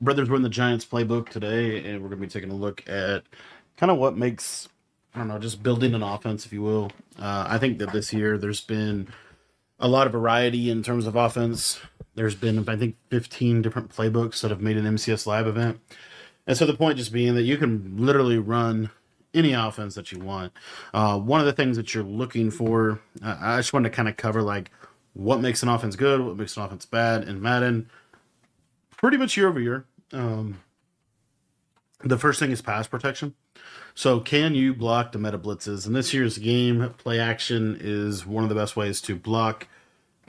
Brothers, we're in the Giants playbook today, and we're going to be taking a look at kind of what makes, I don't know, just building an offense, if you will. I think that this year there's been a lot of variety in terms of offense. There's been, I think, 15 different playbooks that have made an MCS Live event. And so the point just being that you can literally run any offense that you want. One of the things that you're looking for, I just wanted to kind of cover like what makes an offense good, what makes an offense bad in Madden, pretty much year over year. The first thing is pass protection. So, can you block the meta blitzes? In this year's game, play action is one of the best ways to block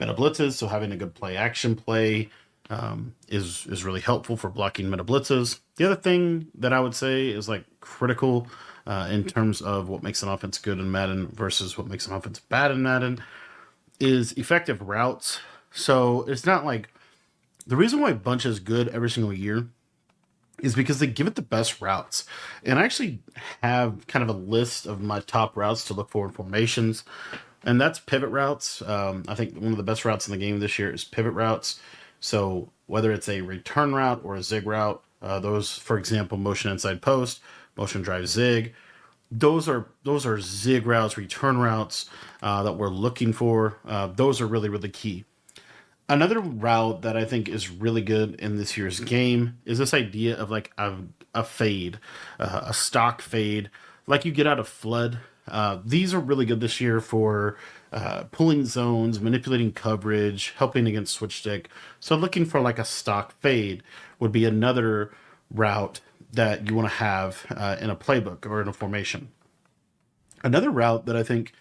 meta blitzes. So, having a good play action play is really helpful for blocking meta blitzes. The other thing that I would say is like critical in terms of what makes an offense good in Madden versus what makes an offense bad in Madden is effective routes. So, it's not like the reason why Bunch is good every single year is because they give it the best routes. And I actually have kind of a list of my top routes to look for in formations, and that's pivot routes. I think one of the best routes in the game this year is pivot routes. So whether it's a return route or a zig route, those, for example, motion inside post, motion drive zig, those are zig routes, return routes that we're looking for. Those are really, really key. Another route that I think is really good in this year's game is this idea of like a fade, a stock fade, like you get out of Flood. These are really good this year for pulling zones, manipulating coverage, helping against switch stick. So looking for like a stock fade would be another route that you want to have in a playbook or in a formation. Another route that I think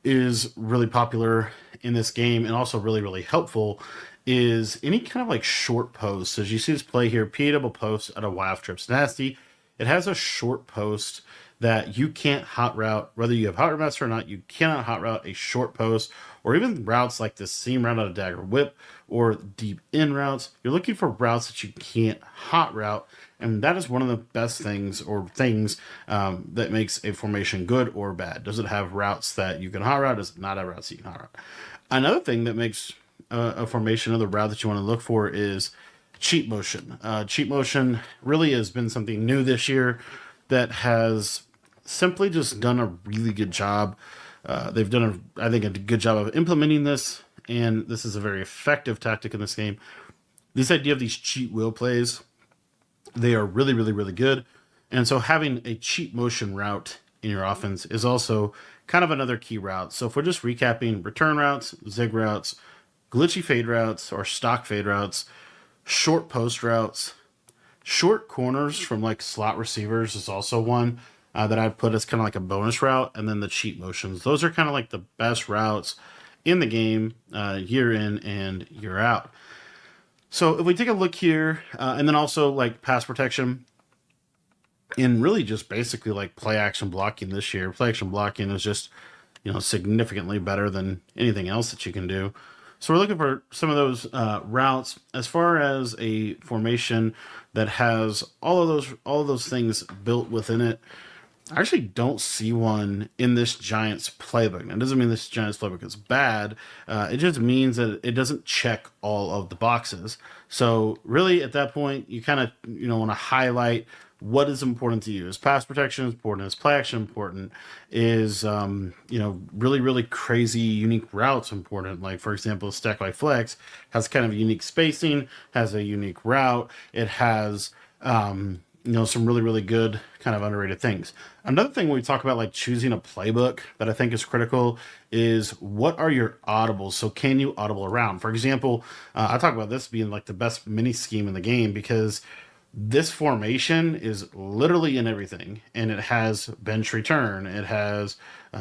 is really popular in this game and also really, really helpful is any kind of like short post. As you see this play here, P double post out of WAF trips nasty. It has a short post that you can't hot route, whether you have hot route master or not. You cannot hot route a short post or even routes like this seam route out of dagger whip or deep in routes. You're looking for routes that you can't hot route, and that is one of the best things or things that makes a formation good or bad. Does it have routes that you can hot route? Does it not have routes that you can hot route? Another thing that makes a formation of the route that you want to look for is cheat motion. Cheat motion really has been something new this year that has simply just done a really good job. They've done, I think, a good job of implementing this, and this is a very effective tactic in this game. This idea of these cheat wheel plays, they are really, really, really good. And so having a cheat motion route in your offense is also kind of another key route. So if we're just recapping return routes, zig routes, glitchy fade routes or stock fade routes, short post routes, short corners from like slot receivers is also one that I'd put as kind of like a bonus route. And then the cheat motions. Those are kind of like the best routes in the game year in and year out. So if we take a look here, and then also like pass protection, and really just basically like play action blocking this year. Play action blocking is just, significantly better than anything else that you can do. So we're looking for some of those routes as far as a formation that has all of those things built within it. I actually don't see one in this Giants playbook. Now, it doesn't mean this Giants playbook is bad. It just means that it doesn't check all of the boxes. So really, at that point, you kind of want to highlight what is important to you. Is pass protection important? Is play action important? Is really, really crazy unique routes important? Like, for example, stack by flex has kind of unique spacing, has a unique route. It has some really, really good kind of underrated things. Another thing when we talk about like choosing a playbook that I think is critical is what are your audibles? So can you audible around? For example, I talk about this being like the best mini scheme in the game because this formation is literally in everything, and it has bench return, it has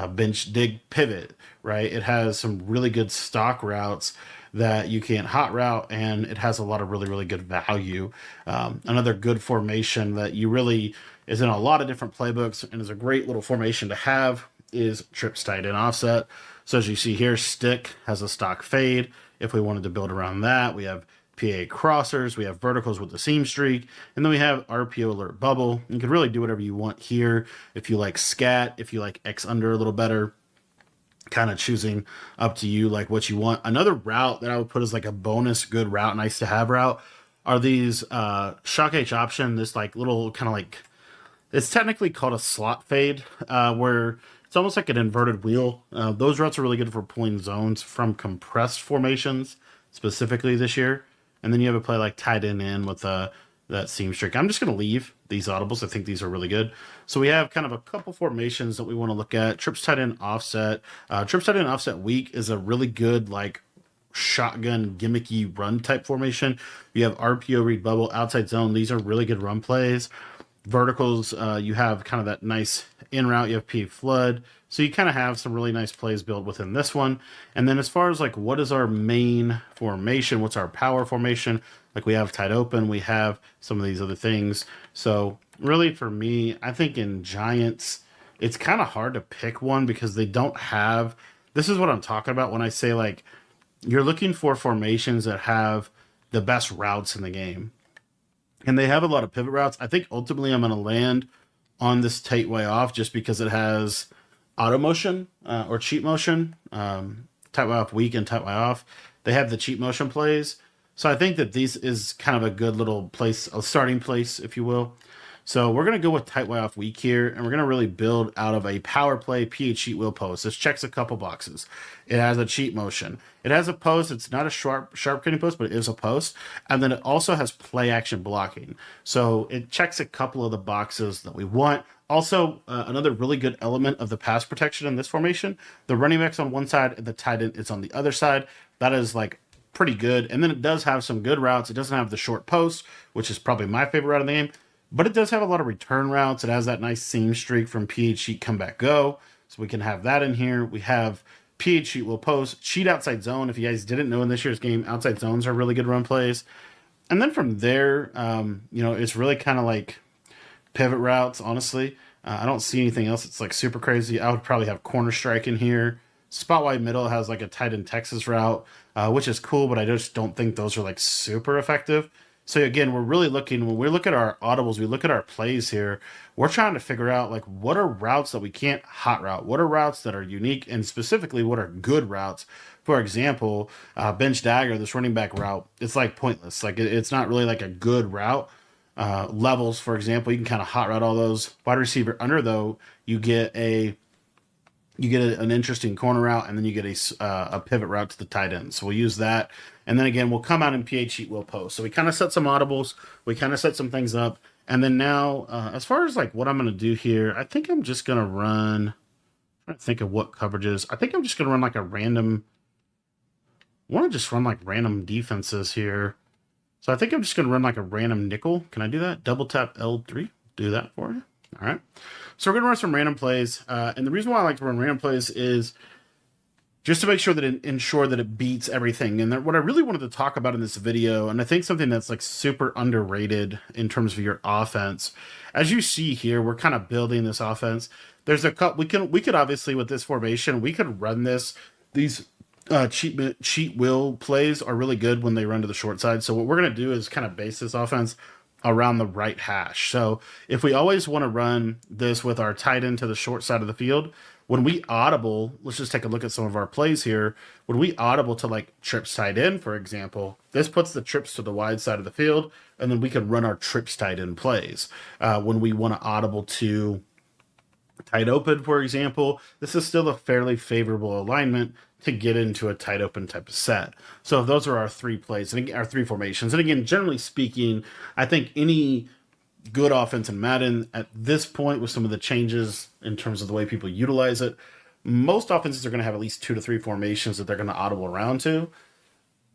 bench dig pivot, right? It has some really good stock routes that you can't hot route, and it has a lot of really, really good value. Another good formation that you really is in a lot of different playbooks and is a great little formation to have is trips tight end offset. So as you see here, stick has a stock fade. If we wanted to build around that, we have PA crossers, we have verticals with the seam streak, and then we have RPO alert bubble. You can really do whatever you want here. If you like scat, if you like X under a little better, kind of choosing up to you like what you want. Another route that I would put as like a bonus good route, nice to have route are these shock H option, this like little kind of like, it's technically called a slot fade, where it's almost like an inverted wheel. Those routes are really good for pulling zones from compressed formations, specifically this year. And then you have a play like tight end in with that seam streak. I'm just going to leave these audibles. I think these are really good. So we have kind of a couple formations that we want to look at. Trips tight end offset. Trips tight end offset weak is a really good like shotgun gimmicky run type formation. You have RPO read bubble, outside zone. These are really good run plays. Verticals, you have kind of that nice in route. You have P flood. So you kind of have some really nice plays built within this one. And then as far as like what is our main formation, what's our power formation? Like we have tight open, we have some of these other things. So really for me, I think in Giants, it's kind of hard to pick one because they don't have, this is what I'm talking about when I say like, you're looking for formations that have the best routes in the game. And they have a lot of pivot routes. I think ultimately I'm going to land on this tight way off just because it has auto motion or cheat motion. Tight way off weak and tight way off. They have the cheat motion plays. So I think that this is kind of a good little place, a starting place, if you will. So we're going to go with tight way off weak here, and we're going to really build out of a power play PH cheat wheel post. This checks a couple boxes. It has a cheat motion. It has a post. It's not a sharp cutting post, but it is a post. And then it also has play action blocking. So it checks a couple of the boxes that we want. Also, another really good element of the pass protection in this formation, the running back's on one side and the tight end is on the other side. That is like pretty good. And then it does have some good routes. It doesn't have the short post, which is probably my favorite route of the game. But it does have a lot of return routes. It has that nice seam streak from PH sheet come back go. So we can have that in here. We have PH sheet will post, cheat outside zone. If you guys didn't know in this year's game, outside zones are really good run plays. And then from there, it's really kind of like pivot routes, honestly. I don't see anything else that's like super crazy. I would probably have corner strike in here. Spot wide middle has like a tight end Texas route, which is cool, but I just don't think those are like super effective. So again, we're really looking, when we look at our audibles, we look at our plays here, we're trying to figure out like what are routes that we can't hot route? What are routes that are unique, and specifically what are good routes? For example, bench dagger, this running back route, it's like pointless. Like it's not really like a good route. Levels, for example, you can kind of hot route all those. Wide receiver under though, you get an interesting corner route, and then you get a pivot route to the tight end. So we'll use that. And then again, we'll come out in PH sheet, we'll post. So we kind of set some audibles. We kind of set some things up. And then now, as far as like what I'm going to do here, I think I'm just going to run, I'm trying to think of what coverages. I think I'm just going to run like a random, I want to just run like random defenses here. So I think I'm just going to run like a random nickel. Can I do that? Double tap L3, do that for you. All right. So we're going to run some random plays. And the reason why I like to run random plays is just to make sure that ensure that it beats everything. And what I really wanted to talk about in this video, and I think something that's like super underrated in terms of your offense, as you see here, we're kind of building this offense. There's a cut. We could obviously with this formation, we could run this. These cheat will plays are really good when they run to the short side. So what we're going to do is kind of base this offense around the right hash. So if we always want to run this with our tight end to the short side of the field, when we audible, let's just take a look at some of our plays here. When we audible to like trips tight end, for example, this puts the trips to the wide side of the field, and then we can run our trips tight end plays. When we want to audible to tight open, for example, this is still a fairly favorable alignment to get into a tight open type of set. So those are our three plays, and our three formations. And again, generally speaking, I think any good offense in Madden at this point, with some of the changes in terms of the way people utilize it, most offenses are going to have at least 2 to 3 formations that they're going to audible around to,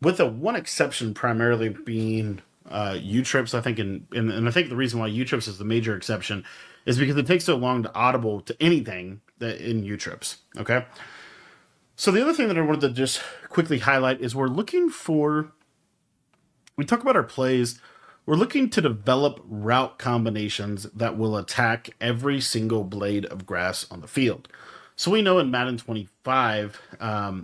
with the one exception primarily being U-trips, I think. And I think the reason why U-trips is the major exception is because it takes so long to audible to anything that in U-trips. Okay. So the other thing that I wanted to just quickly highlight is we talk about our plays. We're looking to develop route combinations that will attack every single blade of grass on the field. So we know in Madden 24, 5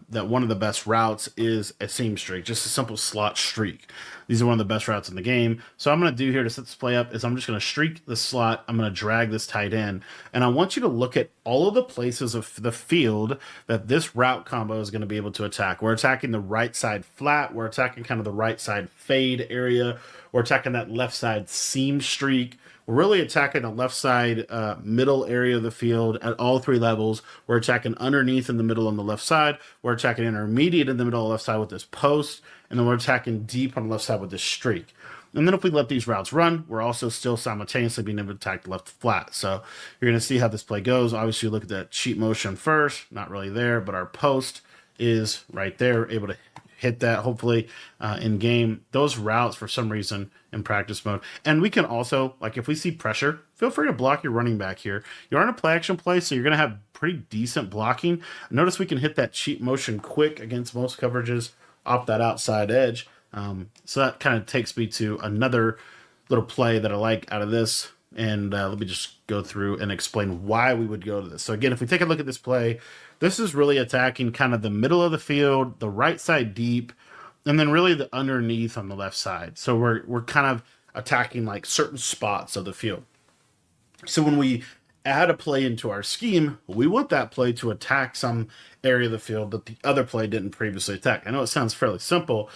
that one of the best routes is a seam streak, just a simple slot streak. These are one of the best routes in the game. So I'm going to do here to set this play up is I'm just going to streak the slot. I'm going to drag this tight end. And I want you to look at all of the places of the field that this route combo is going to be able to attack. We're attacking the right side flat. We're attacking kind of the right side fade area. We're attacking that left side seam streak. We're really attacking the left side middle area of the field at all 3 levels. We're attacking underneath in the middle on the left side. We're attacking intermediate in the middle on the left side with this post. And then we're attacking deep on the left side with this streak. And then if we let these routes run, we're also still simultaneously being able to attack the left flat. So you're going to see how this play goes. Obviously, look at that cheat motion first. Not really there, but our post is right there, able to hit that hopefully in game. Those routes for some reason in practice mode. And we can also, like if we see pressure, feel free to block your running back here. You're on a play action play, so you're going to have pretty decent blocking. Notice we can hit that cheat motion quick against most coverages off that outside edge. So that kind of takes me to another little play that I like out of this. And let me just go through and explain why we would go to this. So again, if we take a look at this play, this is really attacking kind of the middle of the field, the right side deep, and then really the underneath on the left side. So we're kind of attacking like certain spots of the field. So when we add a play into our scheme, we want that play to attack some area of the field that the other play didn't previously attack. I know it sounds fairly simple,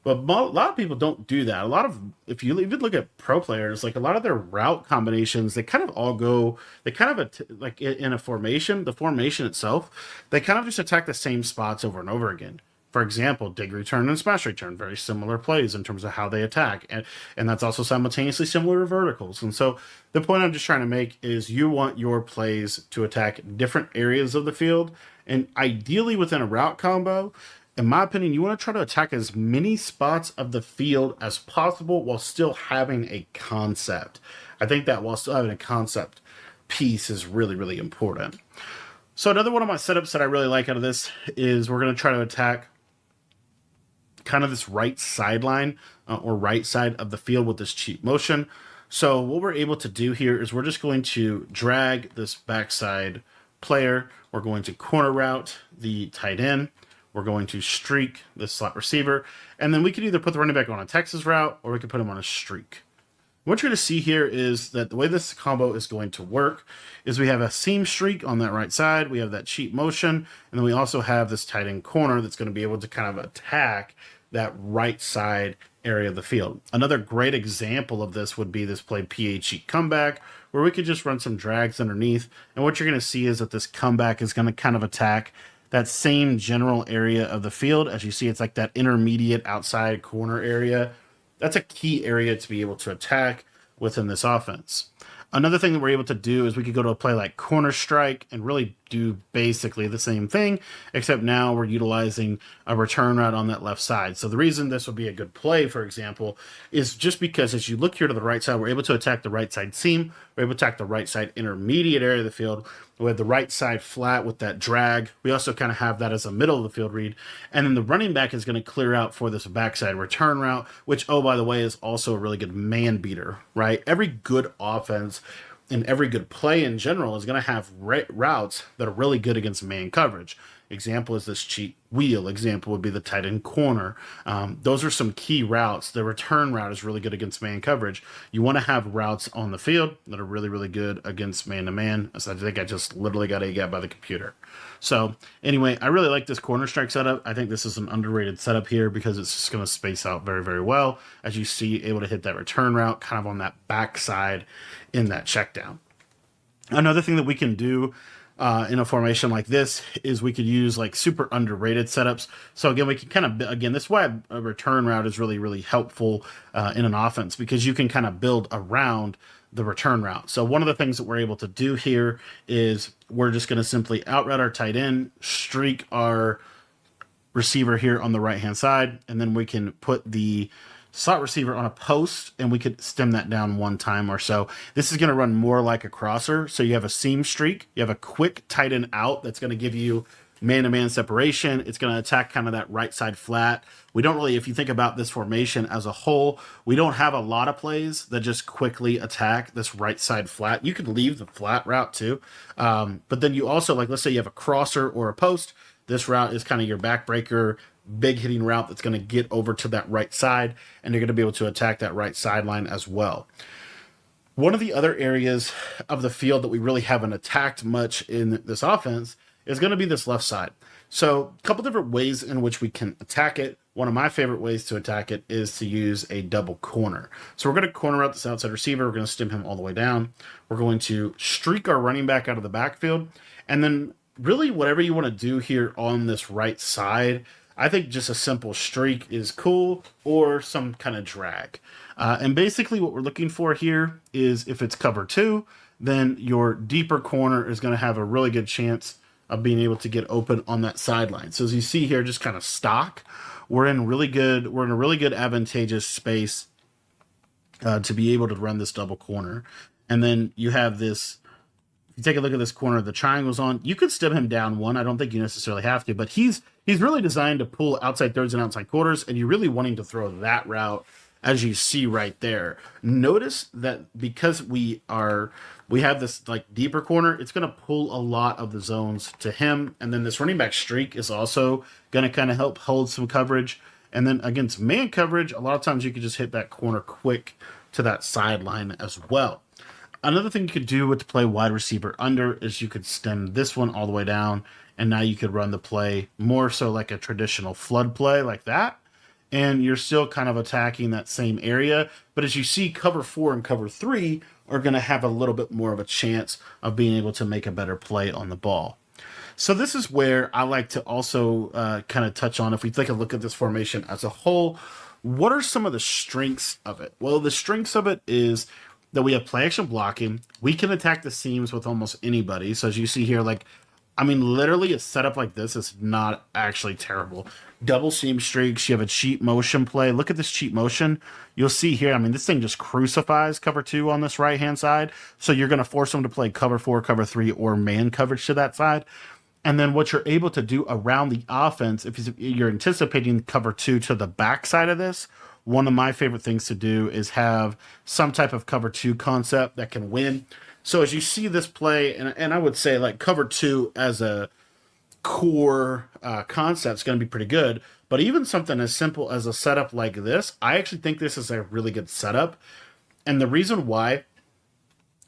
but a lot of people don't do that. A lot of, if you even look at pro players, like a lot of their route combinations, they kind of all go, they kind of, like in a formation, the formation itself, they kind of just attack the same spots over and over again. For example, dig return and smash return, very similar plays in terms of how they attack. And that's also simultaneously similar to verticals. And so the point I'm just trying to make is you want your plays to attack different areas of the field. And ideally within a route combo, in my opinion, you want to try to attack as many spots of the field as possible while still having a concept. I think that while still having a concept piece is really, really important. So another one of my setups that I really like out of this is we're going to try to attack kind of this right sideline or right side of the field with this cheat motion. So what we're able to do here is we're just going to drag this backside player. We're going to corner route the tight end. We're going to streak the slot receiver. And then we could either put the running back on a Texas route or we could put him on a streak. What you're going to see here is that the way this combo is going to work is we have a seam streak on that right side. We have that cheat motion. And then we also have this tight end corner that's going to be able to kind of attack that right side area of the field. Another great example of this would be this play PHE comeback, where we could just run some drags underneath. And what you're going to see is that this comeback is going to kind of attack that same general area of the field. As you see, it's like that intermediate outside corner area. That's a key area to be able to attack within this offense. Another thing that we're able to do is we could go to a play like corner strike and really do basically the same thing, except now we're utilizing a return route on that left side. So the reason this would be a good play, for example, is just because as you look here to the right side, we're able to attack the right side seam, we're able to attack the right side intermediate area of the field. We have the right side flat with that drag. We also kind of have that as a middle of the field read. And then the running back is going to clear out for this backside return route, which, oh, by the way, is also a really good man beater, right? Every good offense and every good play in general is going to have routes that are really good against man coverage. Example is this cheat wheel. Example would be the tight end corner. Those are some key routes. The return route is really good against man coverage. You want to have routes on the field that are really, really good against man-to-man. So I think I just literally got AGAP by the computer. So anyway, I really like this corner strike setup. I think this is an underrated setup here because it's just going to space out very, very well. As you see, able to hit that return route kind of on that backside in that check down. Another thing that we can do in a formation like this is we could use like super underrated setups. So again, we can kind of, again, this is why a return route is really, really helpful in an offense, because you can kind of build around the return route. So one of the things that we're able to do here is we're just going to simply outroute our tight end, streak our receiver here on the right-hand side, and then we can put the slot receiver on a post, and we could stem that down one time or so. This is going to run more like a crosser. So you have a seam streak, you have a quick tight end out that's going to give you man-to-man separation. It's going to attack kind of that right side flat. We don't really, if you think about this formation as a whole, we don't have a lot of plays that just quickly attack this right side flat. You could leave the flat route too. But then you also, like, let's say you have a crosser or a post. This route is kind of your backbreaker, big hitting route that's going to get over to that right side, and you're going to be able to attack that right sideline as well. One of the other areas of the field that we really haven't attacked much in this offense is going to be this left side. So a couple different ways in which we can attack it. One of my favorite ways to attack it is to use a double corner. So we're going to corner out this outside receiver. We're going to stem him all the way down. We're going to streak our running back out of the backfield. And then really whatever you want to do here on this right side, I think just a simple streak is cool, or some kind of drag. And basically what we're looking for here is if it's cover 2, then your deeper corner is going to have a really good chance of being able to get open on that sideline. So as you see here, just kind of stock, we're in a really good advantageous space to be able to run this double corner. And then you have this, if you take a look at this corner, the triangle's on. You could stem him down one. I don't think you necessarily have to, but he's really designed to pull outside thirds and outside quarters, and you're really wanting to throw that route, as you see right there. Notice that because we have this like deeper corner, it's going to pull a lot of the zones to him. And then this running back streak is also going to kind of help hold some coverage. And then against man coverage, a lot of times you could just hit that corner quick to that sideline as well. Another thing you could do with the play wide receiver under is you could stem this one all the way down, and now you could run the play more so like a traditional flood play like that. And you're still kind of attacking that same area. But as you see, cover 4 and cover 3 are going to have a little bit more of a chance of being able to make a better play on the ball. So this is where I like to also kind of touch on, if we take a look at this formation as a whole, what are some of the strengths of it? Well, the strengths of it is that we have play action blocking. We can attack the seams with almost anybody. So as you see here, like, I mean, literally a setup like this is not actually terrible. Double seam streaks, you have a cheat motion play. Look at this cheat motion. You'll see here, I mean, this thing just crucifies cover 2 on this right-hand side. So you're going to force them to play cover 4, cover 3, or man coverage to that side. And then what you're able to do around the offense, if you're anticipating cover 2 to the backside of this, one of my favorite things to do is have some type of cover 2 concept that can win. So as you see this play, and I would say like cover 2 as a core concept is going to be pretty good, but even something as simple as a setup like this, I actually think this is a really good setup. And the reason why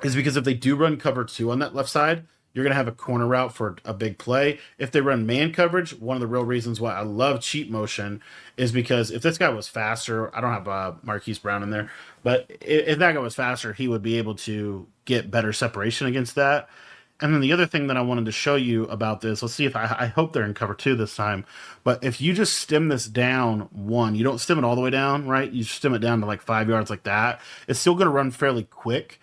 is because if they do run cover 2 on that left side, you're going to have a corner route for a big play. If they run man coverage, one of the real reasons why I love cheat motion is because if this guy was faster, I don't have Marquise Brown in there, but if that guy was faster, he would be able to get better separation against that. And then the other thing that I wanted to show you about this, let's see if I hope they're in cover 2 this time, but if you just stem this down 1, you don't stem it all the way down, right? You stem it down to like 5 yards like that. It's still going to run fairly quick.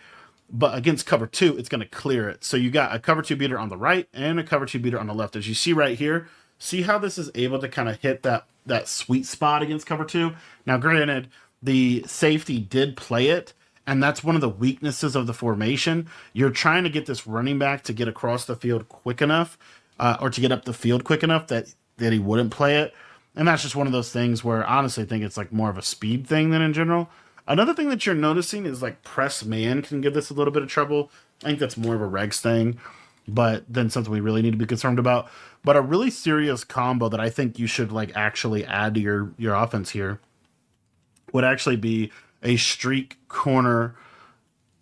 But against cover 2, it's going to clear it. So you got a cover 2 beater on the right and a cover 2 beater on the left. As you see right here, see how this is able to kind of hit that sweet spot against cover 2. Now, granted, the safety did play it, and that's one of the weaknesses of the formation. You're trying to get this running back to get across the field quick enough, or to get up the field quick enough that he wouldn't play it. And that's just one of those things where I honestly think it's like more of a speed thing than in general. Another thing that you're noticing is like press man can give this a little bit of trouble. I think that's more of a regs thing, but then something we really need to be concerned about. But a really serious combo that I think you should like actually add to your offense here would actually be a streak corner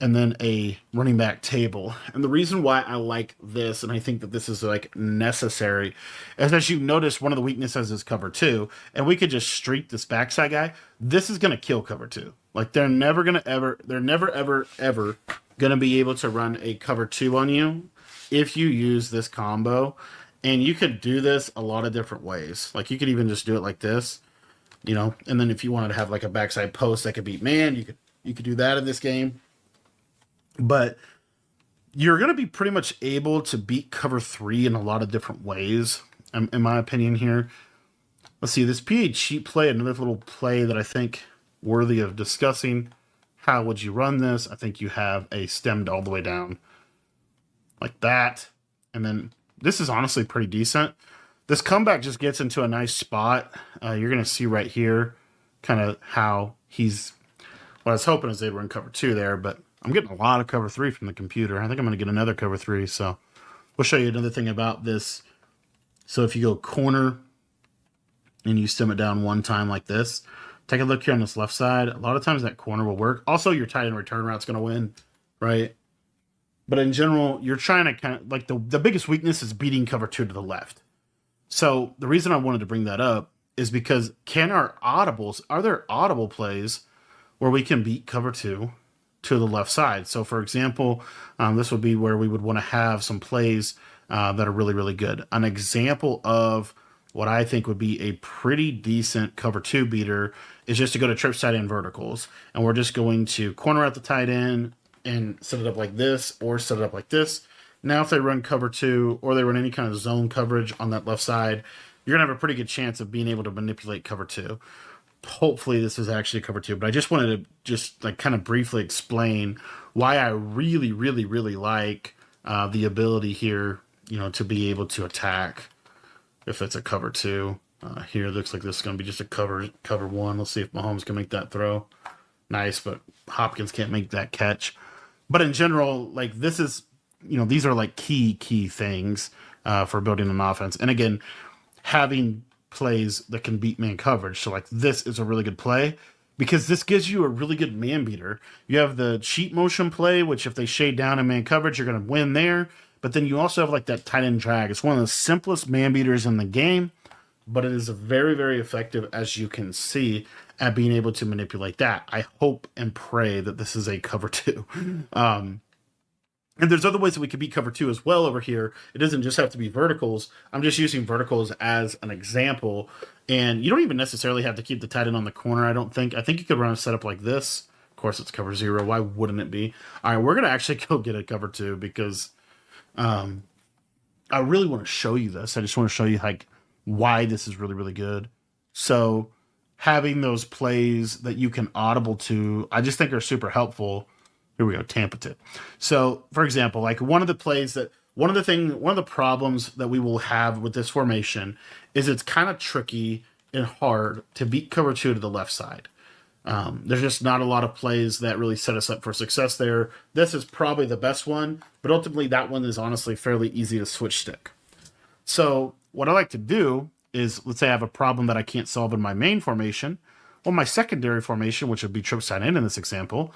and then a running back table. And the reason why I like this, and I think that this is like necessary, is as you notice, one of the weaknesses is cover 2, and we could just streak this backside guy. This is going to kill cover 2. Like they're never ever going to be able to run a cover 2 on you if you use this combo. And you could do this a lot of different ways. Like you could even just do it like this, you know, and then if you wanted to have like a backside post that could beat man, you could do that in this game. But you're going to be pretty much able to beat cover 3 in a lot of different ways, in my opinion here. Let's see, this PA cheat play, another little play that I think worthy of discussing. How would you run this? I think you have a stemmed all the way down like that. And then this is honestly pretty decent. This comeback just gets into a nice spot. You're going to see right here kind of how he's, what I was hoping is they'd run cover 2 there, but I'm getting a lot of cover 3 from the computer. I think I'm going to get another cover 3. So we'll show you another thing about this. So if you go corner and you stem it down one time like this, take a look here on this left side. A lot of times that corner will work. Also, your tight end return route's going to win, right? But in general, you're trying to kind of, like, the biggest weakness is beating cover 2 to the left. So the reason I wanted to bring that up is because are there audible plays where we can beat cover 2 to the left side? So for example, this would be where we would want to have some plays that are really, really good. An example of what I think would be a pretty decent cover 2 beater is just to go to trips tight end verticals. And we're just going to corner out the tight end and set it up like this, or set it up like this. Now, if they run cover 2 or they run any kind of zone coverage on that left side, you're going to have a pretty good chance of being able to manipulate cover 2. Hopefully this is actually cover 2, but I just wanted to just like kind of briefly explain why I really, really, really like the ability here, you know, to be able to attack if it's a cover 2. Here it looks like this is going to be just a cover 1. Let's see if Mahomes can make that throw. Nice, but Hopkins can't make that catch. But in general, like, this is, you know, these are like key things for building an offense. And again, having plays that can beat man coverage. So like this is a really good play because this gives you a really good man beater. You have the cheat motion play, which if they shade down in man coverage, you're going to win there. But then you also have like that tight end drag. It's one of the simplest man beaters in the game, but it is very, very effective, as you can see, at being able to manipulate that. I hope and pray that this is a cover 2. And there's other ways that we could beat cover 2 as well over here. It doesn't just have to be verticals. I'm just using verticals as an example. And you don't even necessarily have to keep the tight end on the corner, I don't think. I think you could run a setup like this. Of course, it's cover 0. Why wouldn't it be? All right, we're going to actually go get a cover 2 because I really want to show you this. I just want to show you like why this is really, really good. So having those plays that you can audible to, I just think are super helpful. Here we go, Tampa tip. So, for example, like one of the problems that we will have with this formation is it's kind of tricky and hard to beat cover 2 to the left side. There's just not a lot of plays that really set us up for success there. This is probably the best one, but ultimately that one is honestly fairly easy to switch stick. So what I like to do is, let's say I have a problem that I can't solve in my main formation. Well, my secondary formation, which would be trips tight end in this example,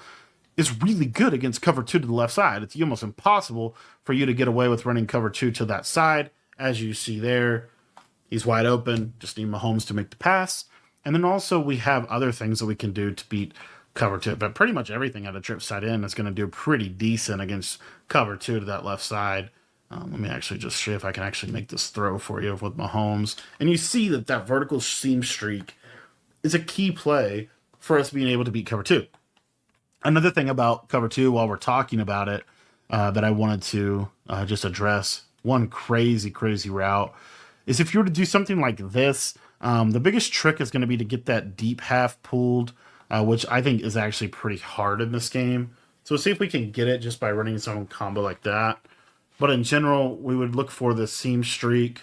is really good against cover 2 to the left side. It's almost impossible for you to get away with running cover 2 to that side. As you see there, he's wide open. Just need Mahomes to make the pass. And then also we have other things that we can do to beat cover 2. But pretty much everything out of trips tight end is going to do pretty decent against cover 2 to that left side. Let me actually just see if I can actually make this throw for you with Mahomes. And you see that vertical seam streak is a key play for us being able to beat cover 2. Another thing about cover 2 while we're talking about it that I wanted to just address, one crazy route, is if you were to do something like this, the biggest trick is going to be to get that deep half pulled, which I think is actually pretty hard in this game. So we'll see if we can get it just by running some combo like that. But in general, we would look for the seam streak.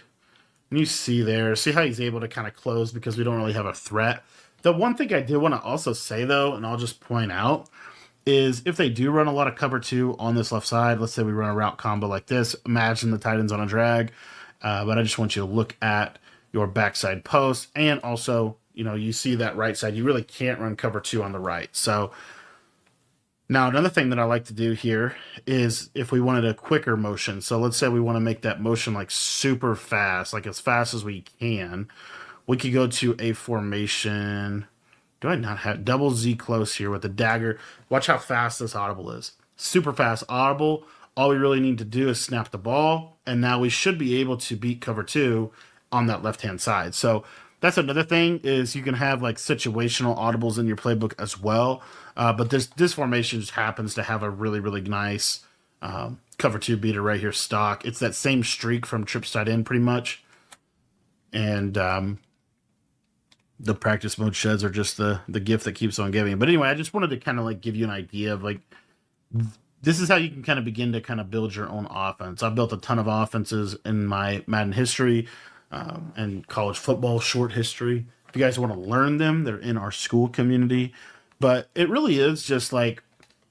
And you see how he's able to kind of close because we don't really have a threat. The one thing I did want to also say, though, and I'll just point out, is if they do run a lot of cover 2 on this left side, let's say we run a route combo like this, imagine the tight end's on a drag, but I just want you to look at your backside post, and also, you know, you see that right side, you really can't run cover 2 on the right. So now another thing that I like to do here is if we wanted a quicker motion, so let's say we want to make that motion like super fast, like as fast as we can, we could go to a formation. Do I not have double Z close here with the dagger? Watch how fast this audible is. Super fast audible. All we really need to do is snap the ball, and now we should be able to beat cover 2 on that left-hand side. So that's another thing, is you can have like situational audibles in your playbook as well. But this formation just happens to have a really, really nice cover 2 beater right here stock. It's that same streak from trips tight end pretty much. And the practice mode sheds are just the gift that keeps on giving. But anyway, I just wanted to kind of like give you an idea of like, this is how you can kind of begin to kind of build your own offense. I've built a ton of offenses in my Madden history. and college football short history. If you guys want to learn them, they're in our school community. But it really is just like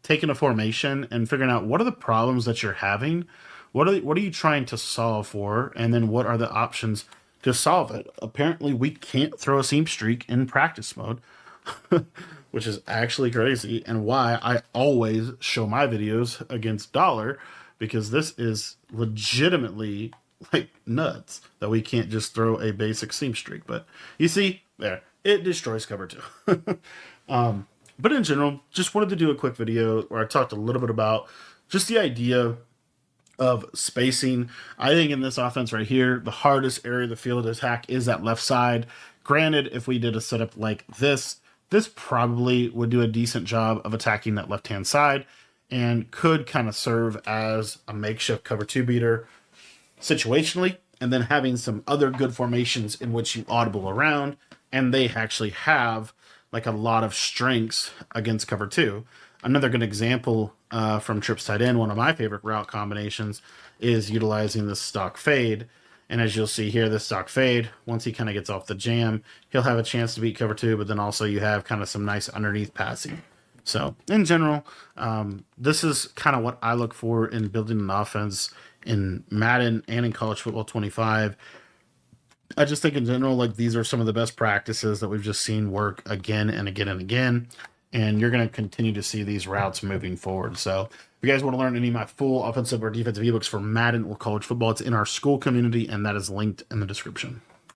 taking a formation and figuring out what are the problems that you're having, what are you trying to solve for, and then what are the options to solve it. Apparently, we can't throw a seam streak in practice mode, which is actually crazy, and why I always show my videos against dollar, because this is legitimately like nuts that we can't just throw a basic seam streak. But you see, there, it destroys cover two. But in general, just wanted to do a quick video where I talked a little bit about just the idea of spacing. I think in this offense right here, the hardest area of the field to attack is that left side. Granted, if we did a setup like this probably would do a decent job of attacking that left-hand side and could kind of serve as a makeshift cover two beater situationally, and then having some other good formations in which you audible around, and they actually have like a lot of strengths against cover two. Another good example from trips tight end, one of my favorite route combinations, is utilizing the stock fade. And as you'll see here, this stock fade, once he kind of gets off the jam, he'll have a chance to beat cover two, but then also you have kind of some nice underneath passing. So in general, this is kind of what I look for in building an offense in Madden and in college football 25. I just think in general, like, these are some of the best practices that we've just seen work again and again and again. And you're going to continue to see these routes moving forward. So if you guys want to learn any of my full offensive or defensive ebooks for Madden or college football, it's in our school community, and that is linked in the description.